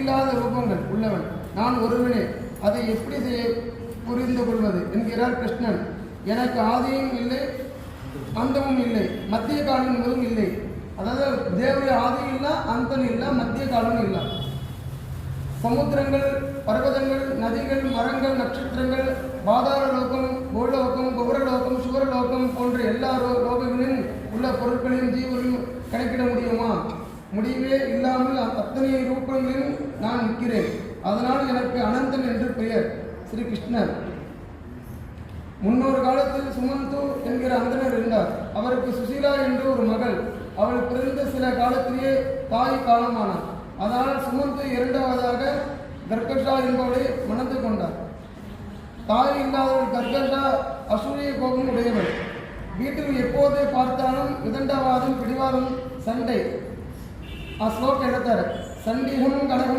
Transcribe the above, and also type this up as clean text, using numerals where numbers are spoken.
முடிவில்லாத ரூபங்கள் உள்ளவன் நான் ஒருவனே, அதை எப்படி புரிந்து கொள்வது என்கிறார் கிருஷ்ணன். எனக்கு ஆதியும் இல்லை, அந்தமும் இல்லை, மத்திய காலம் என்பதும் இல்லை. அதாவது தேவருடைய ஆதியும் இல்லை, அந்தம் இல்லை, மத்திய காலமும் இல்லை. சமுத்திரங்கள், பர்வதங்கள், நதிகள், மரங்கள், நட்சத்திரங்கள், பாதாள லோகம், பூலோகம், கௌரலோகம், சுவரலோகம் போன்ற எல்லா லோகங்களிலும் உள்ள பொருட்களையும் ஜீவர்களையும் கணக்கிட முடியுமா? முடிவே இல்லாமல் அத்தனை ரூபங்களிலும் நான் நிற்கிறேன். அதனால் எனக்கு அனந்தன் என்று பெயர். ஸ்ரீ கிருஷ்ணர். முன்னொரு காலத்தில் சுமந்து என்கிற அந்தனர் இருந்தார். அவருக்கு சுசீலா என்று ஒரு மகள். அவள் பிறந்த சில காலத்திலேயே தாய் காலமானார். அதனால் சுமந்து இரண்டாவதாக கர்கஷா என்பவளை மணந்து கொண்டார். தாய் இல்லாதவள் கர்கஷா அசூரிய கோபம் உடையவள். வீட்டில் எப்போது பார்த்தாலும் விதண்டவாதம், பிடிவாதம், சண்டை. ಆ ಶ್ಲೋಕ ಹೇಳ್ತಾರೆ, ಸಂದೇಹಂ ಗಣಗಂ